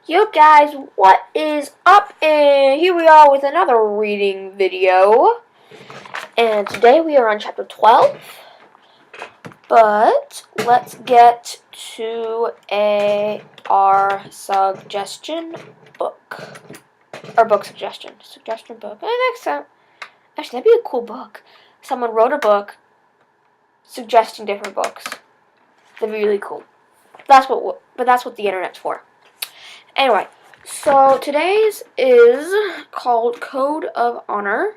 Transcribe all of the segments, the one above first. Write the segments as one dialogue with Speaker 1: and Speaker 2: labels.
Speaker 1: Yo guys, what is up? And here we are with another reading video. And today we are on chapter 12. But let's get to our suggestion book. Or book suggestion. Suggestion book. Next time. Actually, that'd be a cool book. Someone wrote a book suggesting different books. That'd be really cool. That's what the internet's for. Anyway, so today's is called Code of Honor.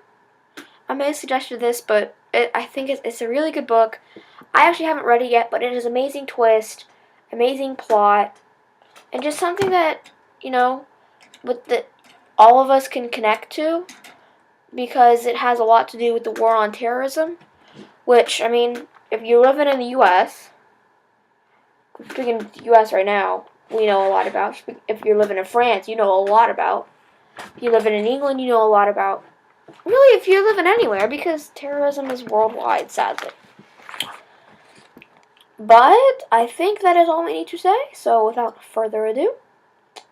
Speaker 1: I may have suggested this, but I think it's a really good book. I actually haven't read it yet, but it is an amazing twist, amazing plot, and just something that, that all of us can connect to, because it has a lot to do with the war on terrorism, which, I mean, if you're living in the U.S., speaking of the U.S. right now, we know a lot about. If you're living in France, you know a lot about. If you're living in England, you know a lot about. Really, if you're living anywhere, because terrorism is worldwide, sadly. But I think that is all we need to say, so without further ado,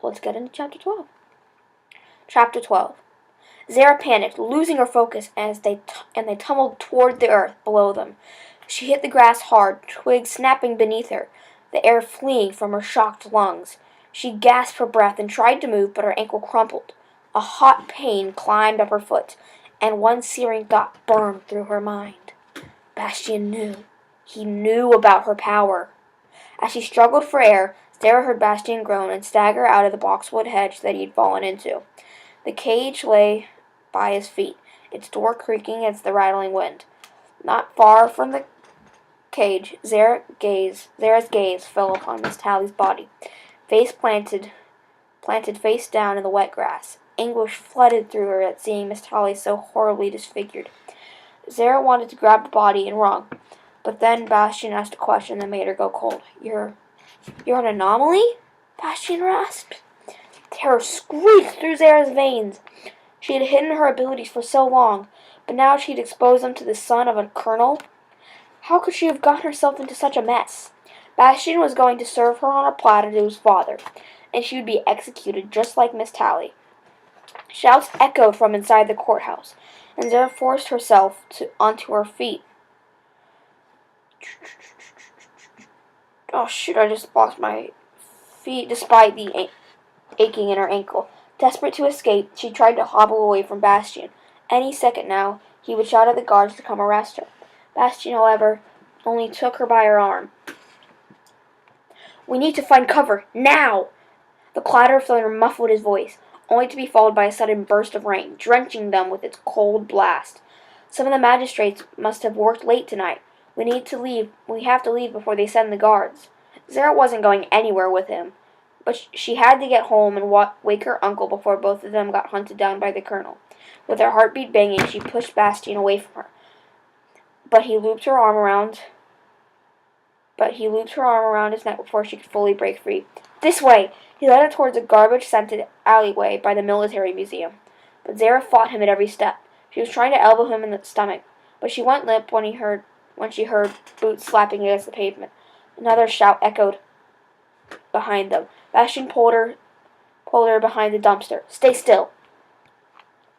Speaker 1: let's get into Chapter 12. Chapter 12. Zara panicked, losing her focus as they tumbled toward the earth below them. She hit the grass hard, twigs snapping beneath her, the air fleeing from her shocked lungs. She gasped for breath and tried to move, but her ankle crumpled. A hot pain climbed up her foot, and one searing thought burned through her mind. Bastien knew. He knew about her power. As she struggled for air, Zara heard Bastien groan and stagger out of the boxwood hedge that he had fallen into. The cage lay by his feet, its door creaking against the rattling wind. Not far from the cage, Zara's gaze fell upon Miss Tally's body, planted face down in the wet grass. Anguish flooded through her at seeing Miss Tally so horribly disfigured. Zara wanted to grab the body and run, but then Bastien asked a question that made her go cold. You're an anomaly? Bastien rasped. Terror screeched through Zara's veins. She had hidden her abilities for so long, but now she had exposed them to the son of a colonel. How could she have gotten herself into such a mess? Bastien was going to serve her on a platter to his father, and she would be executed just like Miss Tally. Shouts echoed from inside the courthouse, and Zara forced herself onto her feet. Oh shoot, I just lost my feet despite the aching in her ankle. Desperate to escape, she tried to hobble away from Bastien. Any second now, he would shout at the guards to come arrest her. Bastien, however, only took her by her arm. We need to find cover, now! The clatter of thunder muffled his voice, only to be followed by a sudden burst of rain, drenching them with its cold blast. Some of the magistrates must have worked late tonight. We have to leave before they send the guards. Zara wasn't going anywhere with him, but she had to get home and wake her uncle before both of them got hunted down by the colonel. With her heartbeat banging, she pushed Bastien away from her. But he looped her arm around his neck before she could fully break free. This way! He led her towards a garbage-scented alleyway by the military museum. But Zara fought him at every step. She was trying to elbow him in the stomach, but she went limp when she heard boots slapping against the pavement. Another shout echoed behind them. Bastien pulled her behind the dumpster. Stay still!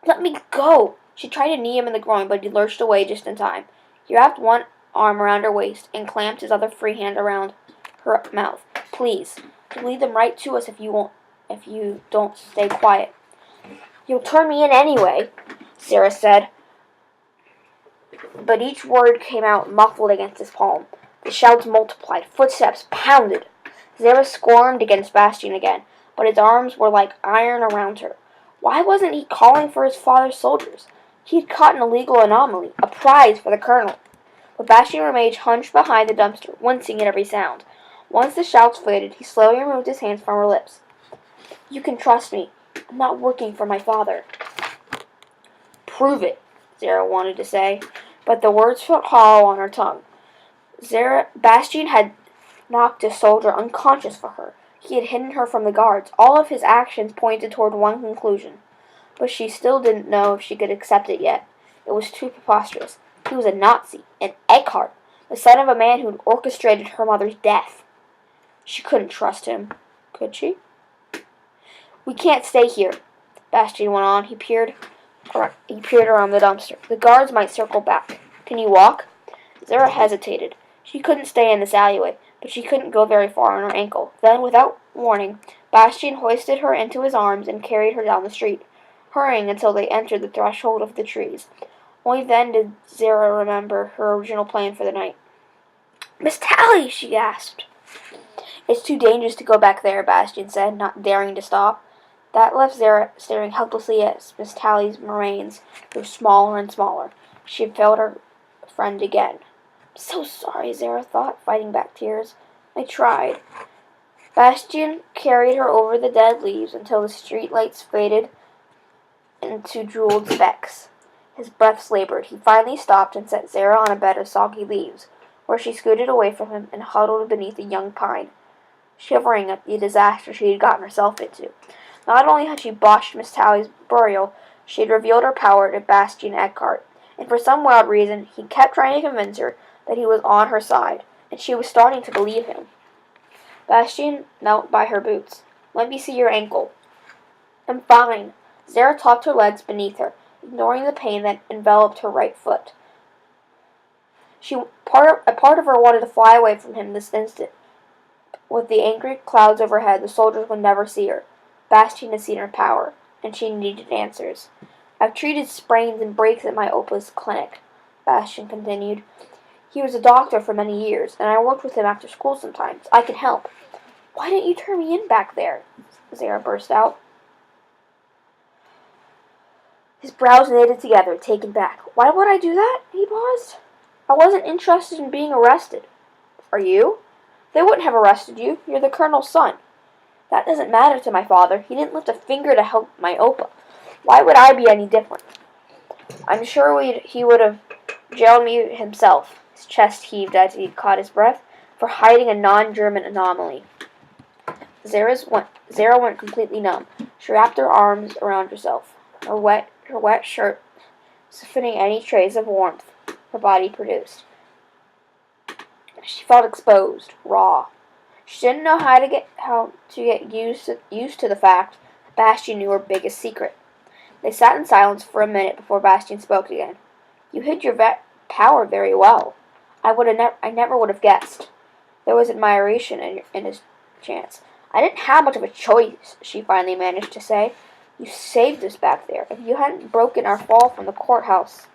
Speaker 1: Let me go! She tried to knee him in the groin, but he lurched away just in time. He wrapped one arm around her waist and clamped his other free hand around her mouth. Please, lead them right to us if you don't stay quiet. You'll turn me in anyway, Zara said. But each word came out muffled against his palm. The shouts multiplied. Footsteps pounded. Zara squirmed against Bastien again, but his arms were like iron around her. Why wasn't he calling for his father's soldiers? He had caught an illegal anomaly, a prize for the colonel. But Bastien remained hunched behind the dumpster, wincing at every sound. Once the shouts faded, he slowly removed his hands from her lips. You can trust me. I'm not working for my father. Prove it, Zara wanted to say, but the words felt hollow on her tongue. Bastien had knocked a soldier unconscious for her. He had hidden her from the guards. All of his actions pointed toward one conclusion. But she still didn't know if she could accept it yet. It was too preposterous. He was a Nazi, an Eckhart, the son of a man who'd orchestrated her mother's death. She couldn't trust him, could she? We can't stay here, Bastian went on. He peered around the dumpster. The guards might circle back. Can you walk? Zara hesitated. She couldn't stay in this alleyway, but she couldn't go very far on her ankle. Then, without warning, Bastian hoisted her into his arms and carried her down the street, hurrying until they entered the threshold of the trees. Only then did Zara remember her original plan for the night. Miss Tally, she gasped. It's too dangerous to go back there, Bastian said, not daring to stop. That left Zara staring helplessly as Miss Tally's remains grew smaller and smaller. She had failed her friend again. I'm so sorry, Zara thought, fighting back tears. I tried. Bastian carried her over the dead leaves until the streetlights faded into jeweled specks. His breath labored. He finally stopped and set Zara on a bed of soggy leaves, where she scooted away from him and huddled beneath a young pine, shivering at the disaster she had gotten herself into. Not only had she botched Miss Tally's burial, she had revealed her power to Bastian Eckhart, and for some wild reason he kept trying to convince her that he was on her side, and she was starting to believe him. Bastian knelt by her boots. Let me see your ankle. I'm fine. Zara tucked her legs beneath her, ignoring the pain that enveloped her right foot. A part of her wanted to fly away from him this instant. With the angry clouds overhead, the soldiers would never see her. Bastian had seen her power, and she needed answers. I've treated sprains and breaks at my Opa's clinic, Bastian continued. He was a doctor for many years, and I worked with him after school sometimes. I can help. Why didn't you turn me in back there? Zara burst out. His brows knitted together, taken back. Why would I do that? He paused. I wasn't interested in being arrested. Are you? They wouldn't have arrested you. You're the colonel's son. That doesn't matter to my father. He didn't lift a finger to help my Opa. Why would I be any different? I'm sure he would have jailed me himself. His chest heaved as he caught his breath, for hiding a non-German anomaly. Zara went completely numb. She wrapped her arms around herself, her wet shirt softening any trace of warmth her body produced. She felt exposed, raw. She didn't know how to get used to the fact that Bastian knew her biggest secret. They sat in silence for a minute before Bastian spoke again. You hid your power very well. I never would have guessed. There was admiration in his chance. I didn't have much of a choice, she finally managed to say. You saved us back there. If you hadn't broken our fall from the courthouse.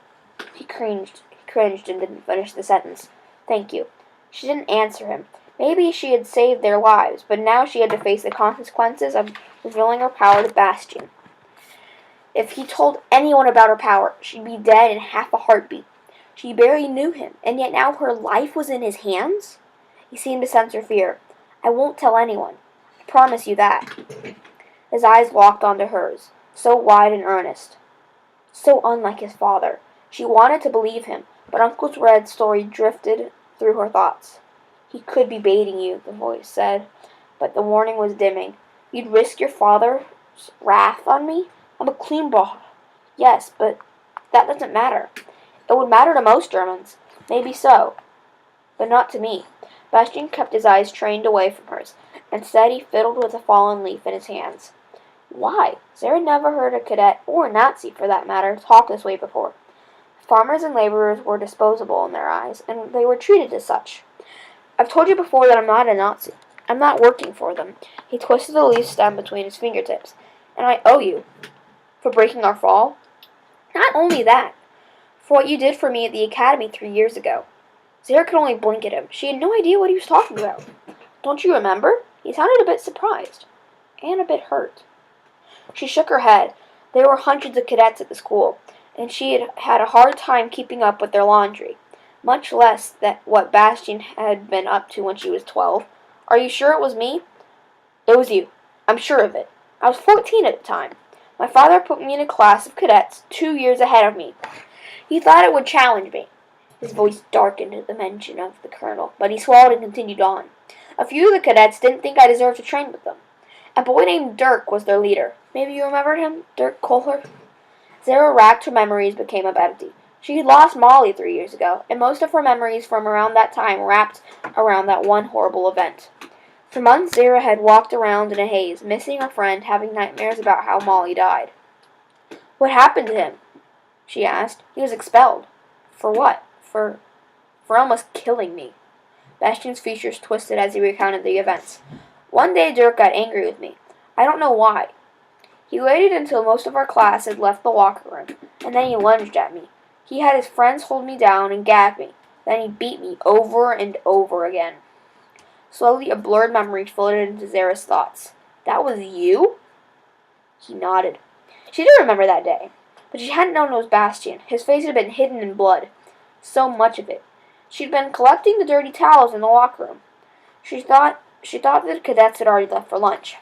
Speaker 1: He cringed and didn't finish the sentence. Thank you. She didn't answer him. Maybe she had saved their lives, but now she had to face the consequences of revealing her power to Bastian. If he told anyone about her power, she'd be dead in half a heartbeat. She barely knew him, and yet now her life was in his hands? He seemed to sense her fear. I won't tell anyone. I promise you that. His eyes locked onto hers, so wide and earnest. So unlike his father. She wanted to believe him, but Uncle Red's story drifted through her thoughts. He could be baiting you, the voice said, but the warning was dimming. You'd risk your father's wrath on me? I'm a clean boy. Yes, but that doesn't matter. It would matter to most Germans. Maybe so, but not to me. Bastian kept his eyes trained away from hers. Instead, he fiddled with a fallen leaf in his hands. Why? Zara never heard a cadet, or a Nazi for that matter, talk this way before. Farmers and laborers were disposable in their eyes, and they were treated as such. I've told you before that I'm not a Nazi. I'm not working for them. He twisted the leaf stem between his fingertips. And I owe you. For breaking our fall? Not only that. For what you did for me at the academy 3 years ago. Zara could only blink at him. She had no idea what he was talking about. Don't you remember? He sounded a bit surprised. And a bit hurt. She shook her head. There were hundreds of cadets at the school, and she had had a hard time keeping up with their laundry. Much less that what Bastian had been up to when she was 12. Are you sure it was me? It was you. I'm sure of it. I was 14 at the time. My father put me in a class of cadets 2 years ahead of me. He thought it would challenge me. His voice darkened at the mention of the colonel, but he swallowed and continued on. A few of the cadets didn't think I deserved to train with them. A boy named Dirk was their leader. Maybe you remembered him? Dirk Kohler? Zara racked her memories but came up empty. She had lost Molly 3 years ago, and most of her memories from around that time wrapped around that one horrible event. For months, Zara had walked around in a haze, missing her friend, having nightmares about how Molly died. "What happened to him?" she asked. "He was expelled." "For what?" For almost killing me." Bastian's features twisted as he recounted the events. "One day Dirk got angry with me. I don't know why. He waited until most of our class had left the locker room, and then he lunged at me. He had his friends hold me down and gag me. Then he beat me over and over again." Slowly, a blurred memory floated into Zara's thoughts. "That was you?" He nodded. She did remember that day, but she hadn't known it was Bastian. His face had been hidden in blood. So much of it. She'd been collecting the dirty towels in the locker room. She thought that the cadets had already left for lunch,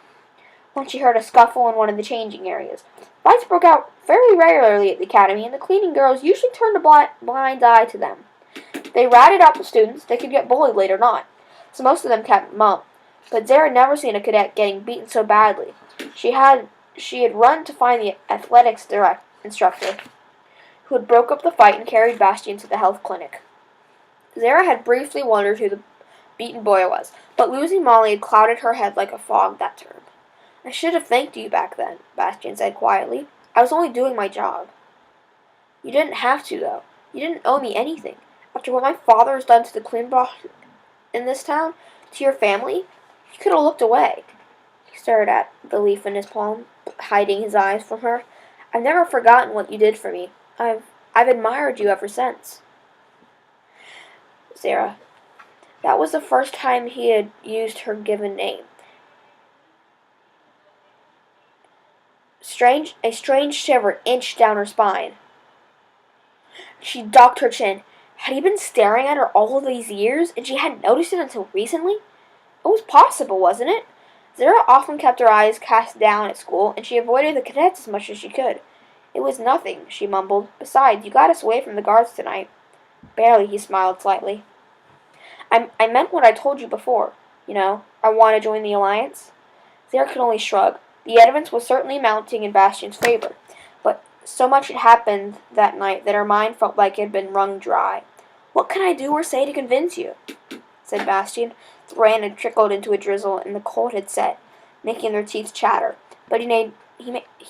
Speaker 1: when she heard a scuffle in one of the changing areas. Fights broke out very regularly at the academy, and the cleaning girls usually turned a blind eye to them. They ratted out the students. They could get bullied late or not, so most of them kept mum. But Zara had never seen a cadet getting beaten so badly. She had run to find the athletics instructor, who had broke up the fight and carried Bastian to the health clinic. Zara had briefly wondered who the beaten boy was, but losing Molly had clouded her head like a fog that term. "I should have thanked you back then," Bastian said quietly. "I was only doing my job." "You didn't have to, though. You didn't owe me anything. After what my father has done to the Kleinbach in this town, to your family, you could have looked away." He stared at the leaf in his palm, hiding his eyes from her. "I've never forgotten what you did for me. I've admired you ever since." Zara. That was the first time he had used her given name. A strange shiver inched down her spine. She ducked her chin. Had he been staring at her all of these years, and she hadn't noticed it until recently? It was possible, wasn't it? Zara often kept her eyes cast down at school, and she avoided the cadets as much as she could. "It was nothing," she mumbled. "Besides, you got us away from the guards tonight." "Barely," he smiled slightly. I meant what I told you before. I want to join the Alliance." Zara could only shrug. The evidence was certainly mounting in Bastian's favor, but so much had happened that night that her mind felt like it had been wrung dry. "What can I do or say to convince you?" said Bastian. The rain had trickled into a drizzle, and the cold had set, making their teeth chatter. But he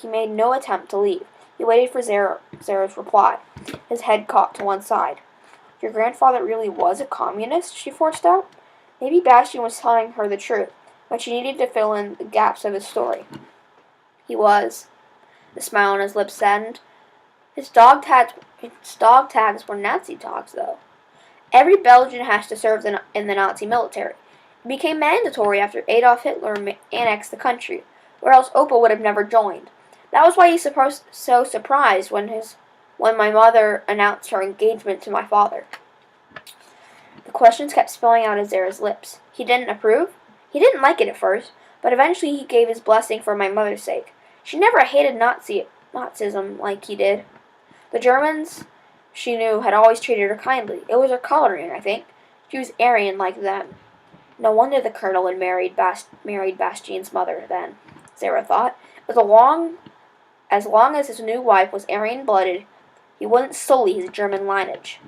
Speaker 1: made no attempt to leave. He waited for Zara's reply, his head cocked to one side. "Your grandfather really was a communist?" she forced out. Maybe Bastian was telling her the truth, but she needed to fill in the gaps of his story. "He was." The smile on his lips saddened. His dog tags were Nazi dogs, though. Every Belgian has to serve in the Nazi military. It became mandatory after Adolf Hitler annexed the country, or else Opa would have never joined. That was why he's so surprised when my mother announced her engagement to my father. The questions kept spilling out of Zara's lips. He didn't approve? He didn't like it at first, but eventually he gave his blessing for my mother's sake. She never hated Nazism like he did. The Germans, she knew, had always treated her kindly. It was her coloring, I think. She was Aryan like them. No wonder the colonel had married Bastian's mother then, Zara thought. As long as his new wife was Aryan-blooded, he wouldn't sully his German lineage.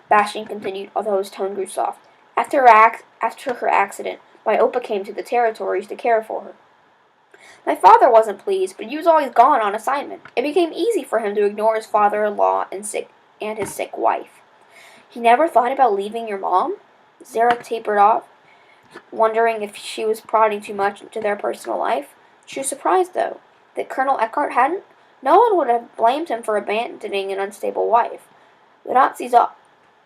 Speaker 1: Bastian continued, although his tone grew soft. After her accident, my Opa came to the territories to care for her. My father wasn't pleased, but he was always gone on assignment. It became easy for him to ignore his father-in-law and his sick wife. He never thought about leaving your mom? Zara tapered off, wondering if she was prodding too much into their personal life. She was surprised, though, that Colonel Eckhart hadn't. No one would have blamed him for abandoning an unstable wife. The Nazis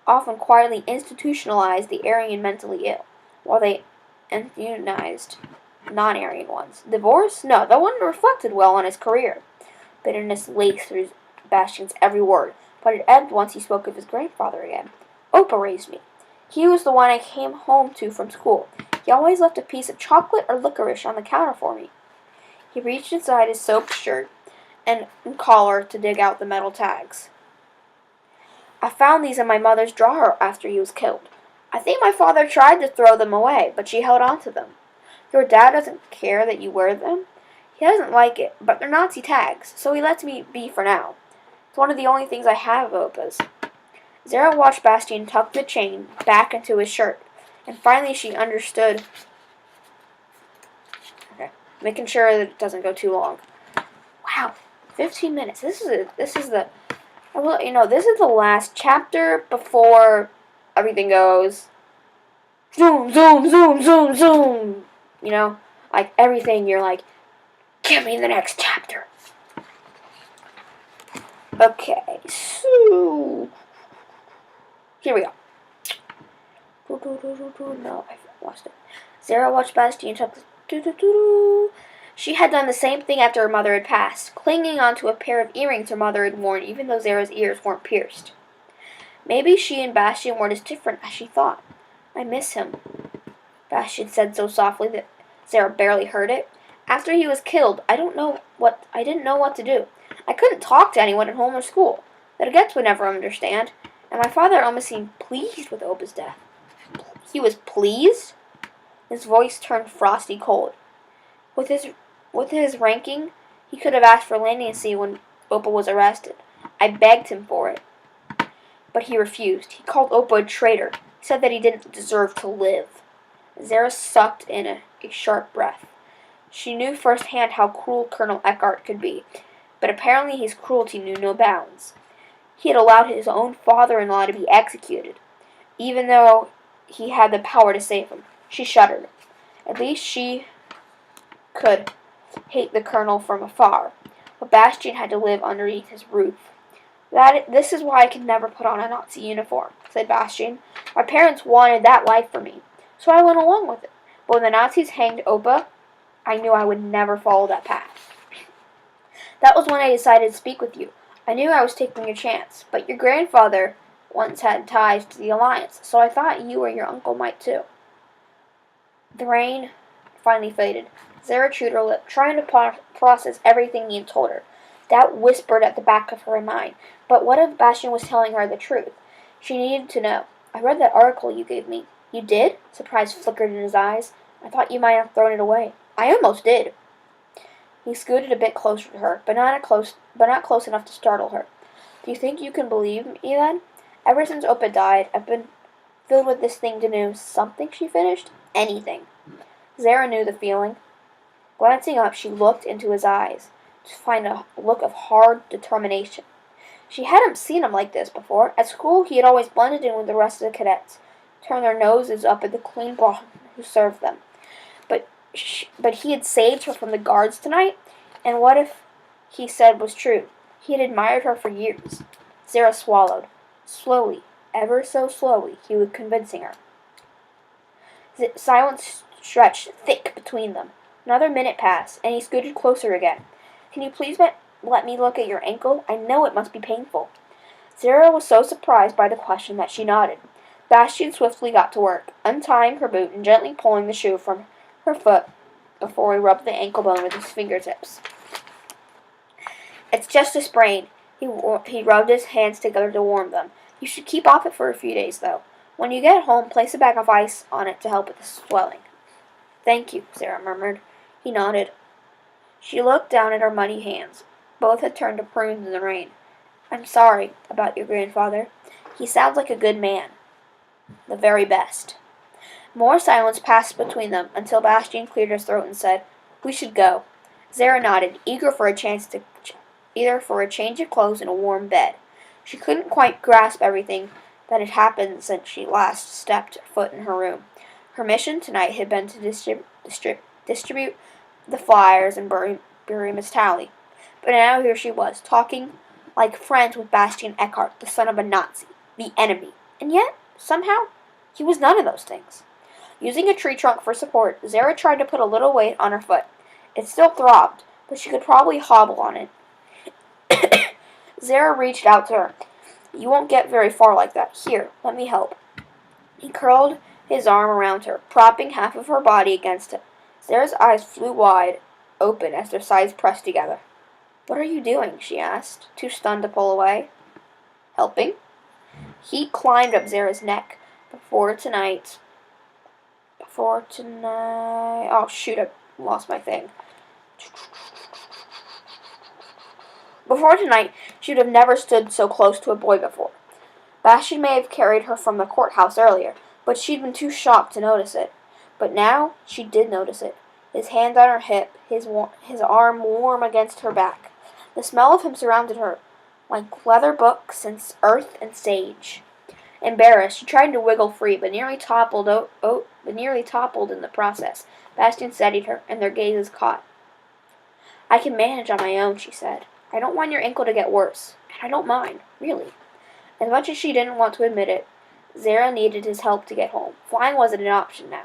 Speaker 1: often quietly institutionalized the Aryan mentally ill, while they immunized non-Aryan ones. Divorce? No, that wouldn't have reflected well on his career. Bitterness laced through Bastian's every word, but it ebbed once he spoke of his grandfather again. Opa raised me. He was the one I came home to from school. He always left a piece of chocolate or licorice on the counter for me. He reached inside his soaked shirt and collar to dig out the metal tags. I found these in my mother's drawer after he was killed. I think my father tried to throw them away, but she held on to them. Your dad doesn't care that you wear them? He doesn't like it, but they're Nazi tags, so he lets me be for now. It's one of the only things I have of Opa's. Zara watched Bastian tuck the chain back into his shirt, and finally she understood making sure that it doesn't go too long. Wow, 15 minutes. This is the I will let you know, this is the last chapter before everything goes zoom, zoom, zoom, zoom, zoom. You know, like everything. You're like, give me the next chapter. Okay, so here we go. No, I lost it. Zara watched Bastien talk. She had done the same thing after her mother had passed, clinging onto a pair of earrings her mother had worn, even though Zara's ears weren't pierced. Maybe she and Bastien weren't as different as she thought. I miss him, Bastien said so softly that Zara barely heard it. After he was killed, I didn't know what to do. I couldn't talk to anyone at home or school. The Dagettes would never understand, and my father almost seemed pleased with Opa's death. He was pleased? His voice turned frosty cold. With his ranking, he could have asked for leniency when Opa was arrested. I begged him for it. But he refused. He called Opa a traitor. He said that he didn't deserve to live. Zara sucked in a sharp breath. She knew firsthand how cruel Colonel Eckhart could be, but apparently his cruelty knew no bounds. He had allowed his own father-in-law to be executed, even though he had the power to save him. She shuddered. At least she could hate the colonel from afar, but Bastien had to live underneath his roof. This is why I could never put on a Nazi uniform, said Bastien. My parents wanted that life for me, so I went along with it. But when the Nazis hanged Opa, I knew I would never follow that path. That was when I decided to speak with you. I knew I was taking a chance, but your grandfather once had ties to the Alliance, so I thought you or your uncle might too. The rain finally faded. Zara chewed her lip, trying to process everything he had told her. Doubt whispered at the back of her mind, but what if Bastien was telling her the truth? She needed to know. I read that article you gave me. You did? Surprise flickered in his eyes. I thought you might have thrown it away. I almost did. He scooted a bit closer to her, but not close enough to startle her. Do you think you can believe me then? Ever since Opa died, I've been filled with this thing to do something, she finished. Anything. Zara knew the feeling. Glancing up, she looked into his eyes to find a look of hard determination. She hadn't seen him like this before. At school, he had always blended in with the rest of the cadets, turned their noses up at the clean blonde who served them. But he had saved her from the guards tonight, and what if he said was true? He had admired her for years. Zara swallowed. Slowly, ever so slowly, he was convincing her. Silence stretched thick between them. Another minute passed, and he scooted closer again. Can you please let me look at your ankle? I know it must be painful. Zara was so surprised by the question that she nodded. Bastien swiftly got to work, untying her boot and gently pulling the shoe from her foot before he rubbed the ankle bone with his fingertips. It's just a sprain. He rubbed his hands together to warm them. You should keep off it for a few days, though. When you get home, place a bag of ice on it to help with the swelling. Thank you, Zara murmured. He nodded. She looked down at her muddy hands. Both had turned to prunes in the rain. I'm sorry about your grandfather. He sounds like a good man. The very best. More silence passed between them until Bastien cleared his throat and said, We should go. Zara nodded, eager for a change of clothes and a warm bed. She couldn't quite grasp everything that had happened since she last stepped foot in her room. Her mission tonight had been to distribute the flyers and bury Miss Tally. But now here she was, talking like friends with Bastien Eckhart, the son of a Nazi, the enemy. And yet, somehow, he was none of those things. Using a tree trunk for support, Zara tried to put a little weight on her foot. It still throbbed, but she could probably hobble on it. Zara reached out to her. You won't get very far like that. Here, let me help. He curled his arm around her, propping half of her body against him. Zara's eyes flew wide open as their sides pressed together. What are you doing? She asked, too stunned to pull away. Helping? He climbed up Zara's neck. Before tonight... Oh, shoot, I lost my thing. Before tonight, she would have never stood so close to a boy before. Bastien may have carried her from the courthouse earlier, but she'd been too shocked to notice it. But now, she did notice it. his hand on her hip, his arm warm against her back. The smell of him surrounded her, like leather books and earth and sage. Embarrassed, she tried to wiggle free, but nearly toppled in the process. Bastien steadied her, and their gazes caught. "I can manage on my own," she said. "I don't want your ankle to get worse. And I don't mind, really." As much as she didn't want to admit it, Zara needed his help to get home. Flying wasn't an option now.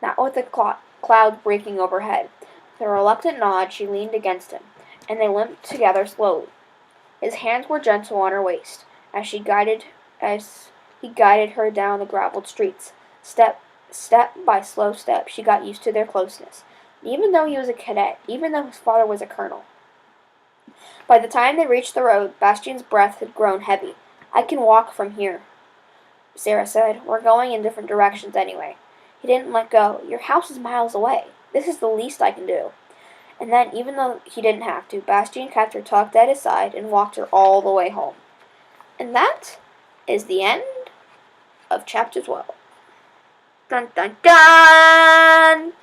Speaker 1: Not with the clouds breaking overhead. With a reluctant nod, she leaned against him, and they limped together slowly. His hands were gentle on her waist, as he guided her down the graveled streets. Step by slow step, she got used to their closeness. And even though he was a cadet, even though his father was a colonel. By the time they reached the road, Bastien's breath had grown heavy. "I can walk from here," Zara said. "We're going in different directions anyway." He didn't let go. "Your house is miles away. This is the least I can do." And then, even though he didn't have to, Bastien kept her tucked at his side and walked her all the way home. And that is the end of chapter 12. Dun dun dun!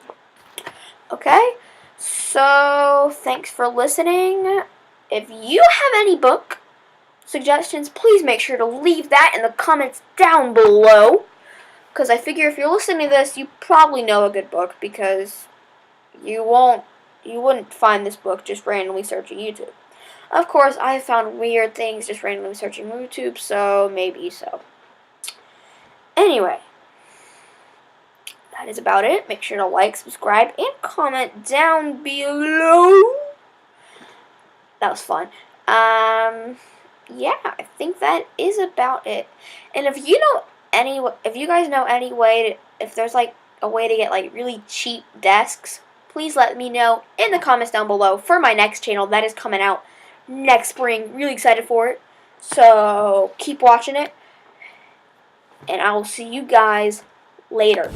Speaker 1: Okay, so thanks for listening. If you have any book suggestions, please make sure to leave that in the comments down below. Because I figure if you're listening to this, you probably know a good book, because you wouldn't find this book just randomly searching YouTube. Of course, I have found weird things just randomly searching YouTube, so maybe so. Anyway, that is about it. Make sure to like, subscribe, and comment down below. That was fun. Yeah, I think that is about it. And if you guys know any way if there's like a way to get like really cheap desks, please let me know in the comments down below for my next channel that is coming out next spring. Really excited for it. So keep watching it, and I will see you guys later.